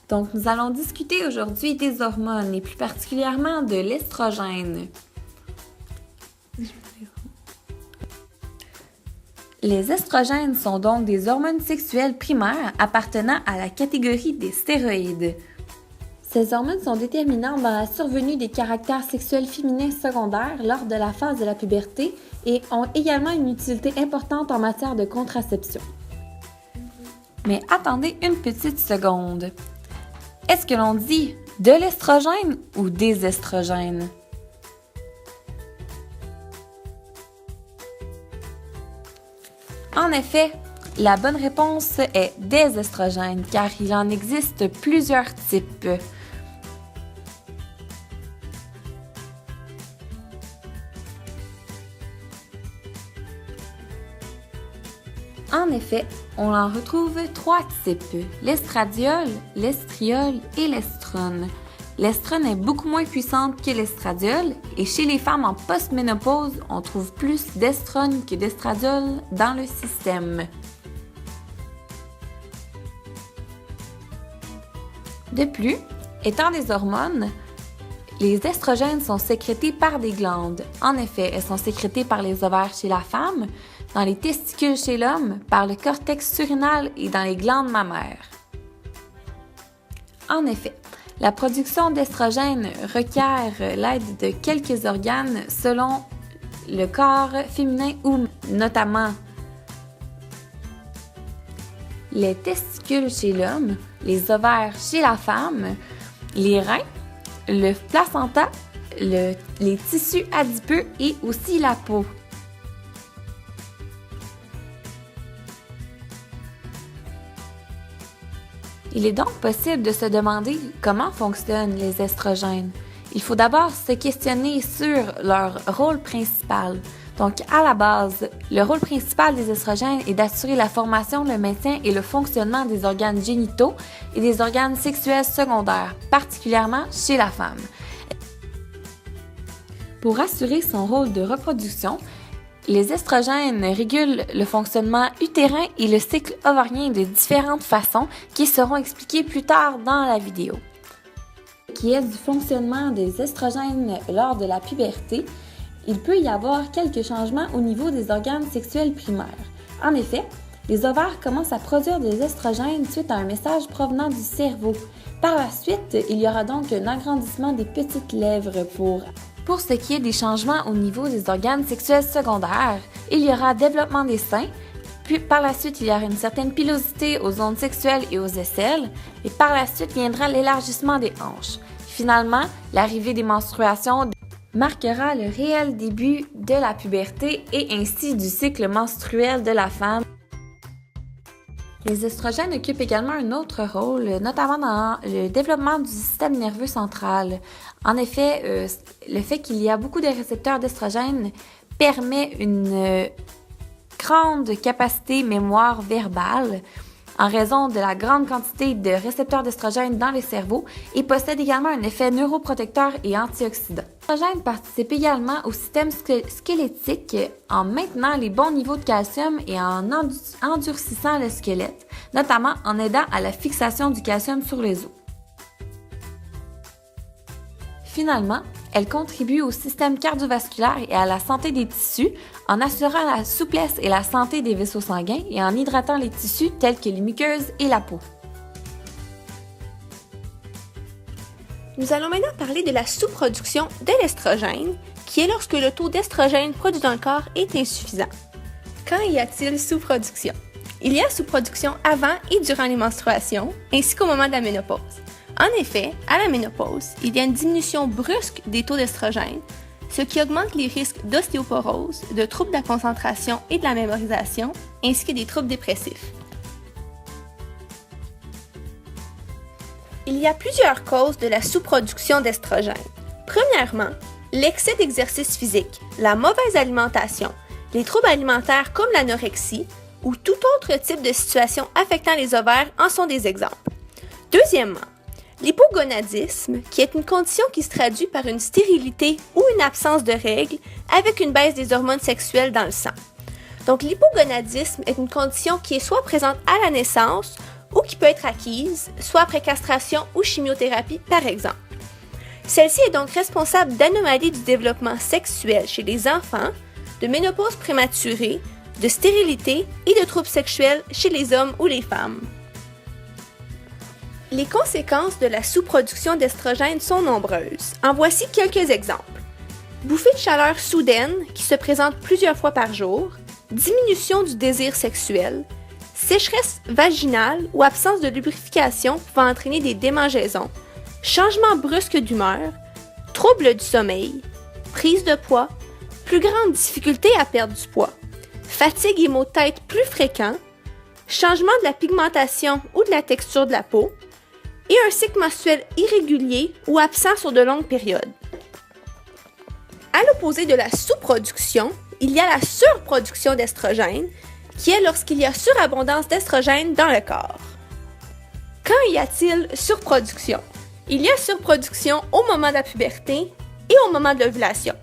Donc, nous allons discuter aujourd'hui des hormones et plus particulièrement de l'estrogène. Les estrogènes sont donc des hormones sexuelles primaires appartenant à la catégorie des stéroïdes. Ces hormones sont déterminantes dans la survenue des caractères sexuels féminins secondaires lors de la phase de la puberté et ont également une utilité importante en matière de contraception. Mais attendez une petite seconde. Est-ce que l'on dit de l'estrogène ou des estrogènes? En effet, la bonne réponse est des estrogènes car il en existe plusieurs types. En effet, on en retrouve 3 types, l'estradiol, l'estriol et l'estrone. L'estrone est beaucoup moins puissante que l'estradiol et chez les femmes en post-ménopause, on trouve plus d'estrone que d'estradiol dans le système. De plus, étant des hormones, les estrogènes sont sécrétés par des glandes. En effet, elles sont sécrétées par les ovaires chez la femme, dans les testicules chez l'homme, par le cortex surrénal et dans les glandes mammaires. En effet, la production d'estrogènes requiert l'aide de quelques organes selon le corps féminin ou notamment les testicules chez l'homme, les ovaires chez la femme, les reins, le placenta, les tissus adipeux et aussi la peau. Il est donc possible de se demander comment fonctionnent les estrogènes. Il faut d'abord se questionner sur leur rôle principal. Donc, à la base, le rôle principal des estrogènes est d'assurer la formation, le maintien et le fonctionnement des organes génitaux et des organes sexuels secondaires, particulièrement chez la femme. Pour assurer son rôle de reproduction, les estrogènes régulent le fonctionnement utérin et le cycle ovarien de différentes façons qui seront expliquées plus tard dans la vidéo. Qui est du fonctionnement des estrogènes lors de la puberté, il peut y avoir quelques changements au niveau des organes sexuels primaires. En effet, les ovaires commencent à produire des estrogènes suite à un message provenant du cerveau. Par la suite, il y aura donc un agrandissement des petites lèvres Pour ce qui est des changements au niveau des organes sexuels secondaires, il y aura développement des seins, puis par la suite il y aura une certaine pilosité aux zones sexuelles et aux aisselles, et par la suite viendra l'élargissement des hanches. Finalement, l'arrivée des menstruations marquera le réel début de la puberté et ainsi du cycle menstruel de la femme. Les estrogènes occupent également un autre rôle, notamment dans le développement du système nerveux central. En effet, le fait qu'il y a beaucoup de récepteurs d'estrogènes permet une grande capacité mémoire verbale en raison de la grande quantité de récepteurs d'estrogènes dans le cerveau et possède également un effet neuroprotecteur et antioxydant. L'estrogène participe également au système squelettique en maintenant les bons niveaux de calcium et en endurcissant le squelette, notamment en aidant à la fixation du calcium sur les os. Finalement, elle contribue au système cardiovasculaire et à la santé des tissus en assurant la souplesse et la santé des vaisseaux sanguins et en hydratant les tissus tels que les muqueuses et la peau. Nous allons maintenant parler de la sous-production de l'estrogène, qui est lorsque le taux d'estrogène produit dans le corps est insuffisant. Quand y a-t-il sous-production? Il y a sous-production avant et durant les menstruations, ainsi qu'au moment de la ménopause. En effet, à la ménopause, il y a une diminution brusque des taux d'estrogène, ce qui augmente les risques d'ostéoporose, de troubles de la concentration et de la mémorisation, ainsi que des troubles dépressifs. Il y a plusieurs causes de la sous-production d'estrogène. Premièrement, l'excès d'exercice physique, la mauvaise alimentation, les troubles alimentaires comme l'anorexie ou tout autre type de situation affectant les ovaires en sont des exemples. Deuxièmement, l'hypogonadisme, qui est une condition qui se traduit par une stérilité ou une absence de règles avec une baisse des hormones sexuelles dans le sang. Donc, l'hypogonadisme est une condition qui est soit présente à la naissance ou qui peut être acquise, soit après castration ou chimiothérapie par exemple. Celle-ci est donc responsable d'anomalies du développement sexuel chez les enfants, de ménopause prématurée, de stérilité et de troubles sexuels chez les hommes ou les femmes. Les conséquences de la sous-production d'estrogènes sont nombreuses. En voici quelques exemples. Bouffée de chaleur soudaine qui se présente plusieurs fois par jour, diminution du désir sexuel, sécheresse vaginale ou absence de lubrification pouvant entraîner des démangeaisons, changement brusque d'humeur, troubles du sommeil, prise de poids, plus grande difficulté à perdre du poids, fatigue et maux de tête plus fréquents, changement de la pigmentation ou de la texture de la peau, et un cycle menstruel irrégulier ou absent sur de longues périodes. À l'opposé de la sous-production, il y a la surproduction d'estrogènes, qui est lorsqu'il y a surabondance d'estrogènes dans le corps. Quand y a-t-il surproduction? Il y a surproduction au moment de la puberté et au moment de l'ovulation.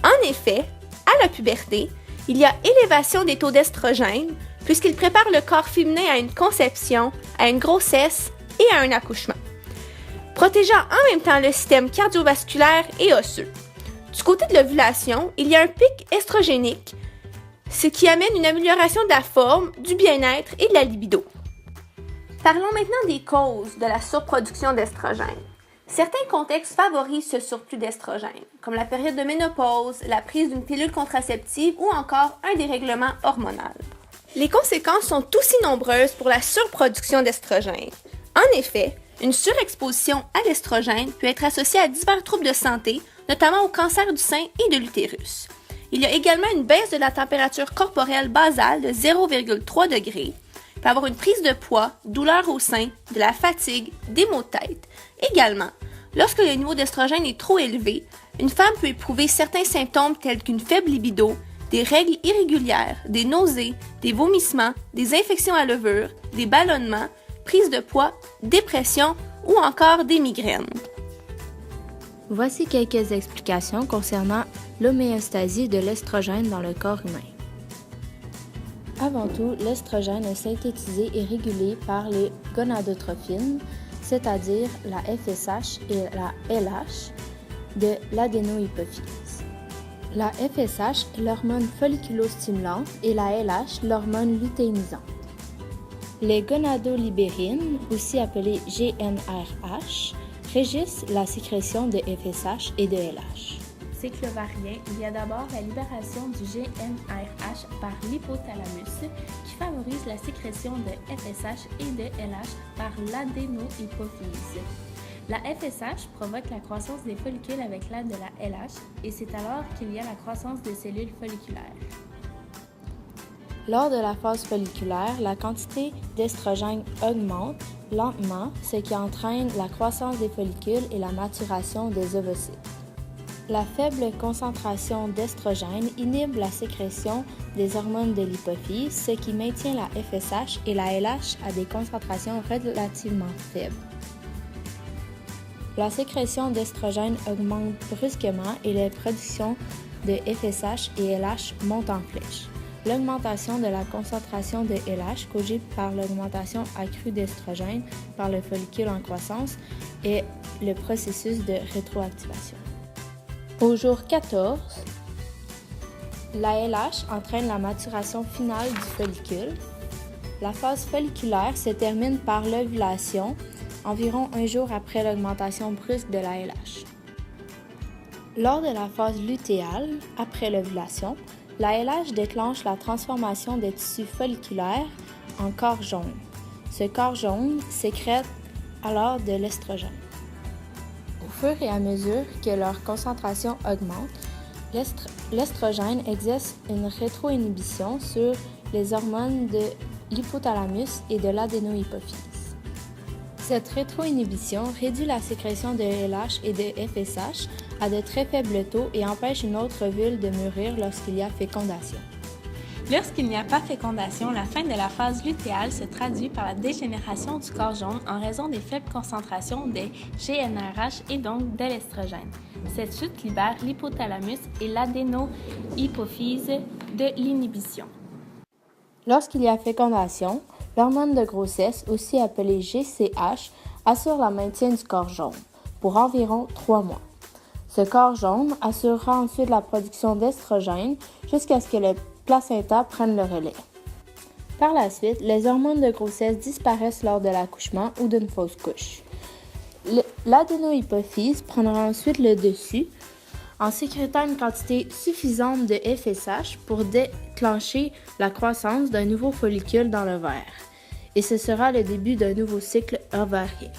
En effet, à la puberté, il y a élévation des taux d'estrogènes puisqu'il prépare le corps féminin à une conception, à une grossesse et à un accouchement, protégeant en même temps le système cardiovasculaire et osseux. Du côté de l'ovulation, il y a un pic estrogénique, ce qui amène une amélioration de la forme, du bien-être et de la libido. Parlons maintenant des causes de la surproduction d'estrogènes. Certains contextes favorisent ce surplus d'estrogènes, comme la période de ménopause, la prise d'une pilule contraceptive ou encore un dérèglement hormonal. Les conséquences sont aussi nombreuses pour la surproduction d'estrogènes. En effet, une surexposition à l'estrogène peut être associée à divers troubles de santé, notamment au cancer du sein et de l'utérus. Il y a également une baisse de la température corporelle basale de 0,3 degrés. Il peut y avoir une prise de poids, douleur au sein, de la fatigue, des maux de tête. Également, lorsque le niveau d'estrogène est trop élevé, une femme peut éprouver certains symptômes tels qu'une faible libido, des règles irrégulières, des nausées, des vomissements, des infections à levure, des ballonnements, prise de poids, dépression ou encore des migraines. Voici quelques explications concernant l'homéostasie de l'estrogène dans le corps humain. Avant tout, l'estrogène est synthétisé et régulé par les gonadotrophines, c'est-à-dire la FSH et la LH de l'adénohypophyse. La FSH est l'hormone folliculostimulante et la LH l'hormone lutéinisante. Les gonadolibérines, aussi appelées GnRH, régissent la sécrétion de FSH et de LH. Cycle ovarien, il y a d'abord la libération du GnRH par l'hypothalamus qui favorise la sécrétion de FSH et de LH par l'adénohypophyse. La FSH provoque la croissance des follicules avec l'aide de la LH et c'est alors qu'il y a la croissance des cellules folliculaires. Lors de la phase folliculaire, la quantité d'estrogène augmente lentement, ce qui entraîne la croissance des follicules et la maturation des ovocytes. La faible concentration d'estrogène inhibe la sécrétion des hormones de l'hypophyse, ce qui maintient la FSH et la LH à des concentrations relativement faibles. La sécrétion d'estrogène augmente brusquement et la production de FSH et LH monte en flèche. L'augmentation de la concentration de LH causée par l'augmentation accrue d'estrogène par le follicule en croissance est le processus de rétroactivation. Au jour 14, la LH entraîne la maturation finale du follicule. La phase folliculaire se termine par l'ovulation, environ un jour après l'augmentation brusque de la LH. Lors de la phase lutéale, après l'ovulation, la LH déclenche la transformation des tissus folliculaires en corps jaune. Ce corps jaune sécrète alors de l'estrogène. Au fur et à mesure que leur concentration augmente, l'estrogène exerce une rétroinhibition sur les hormones de l'hypothalamus et de l'adénohypophyse. Cette rétroinhibition réduit la sécrétion de LH et de FSH à de très faibles taux et empêche une autre ovule de mûrir lorsqu'il y a fécondation. Lorsqu'il n'y a pas fécondation, la fin de la phase lutéale se traduit par la dégénération du corps jaune en raison des faibles concentrations des GnRH et donc de l'estrogène. Cette chute libère l'hypothalamus et l'adénohypophyse de l'inhibition. Lorsqu'il y a fécondation, L'hormone de grossesse, aussi appelée GCH, assure le maintien du corps jaune pour environ 3 mois. Ce corps jaune assurera ensuite la production d'estrogène jusqu'à ce que le placenta prenne le relais. Par la suite, les hormones de grossesse disparaissent lors de l'accouchement ou d'une fausse couche. L'adénohypophyse prendra ensuite le dessus en sécrétant une quantité suffisante de FSH pour déclencher la croissance d'un nouveau follicule dans l'ovaire. Et ce sera le début d'un nouveau cycle ovarien.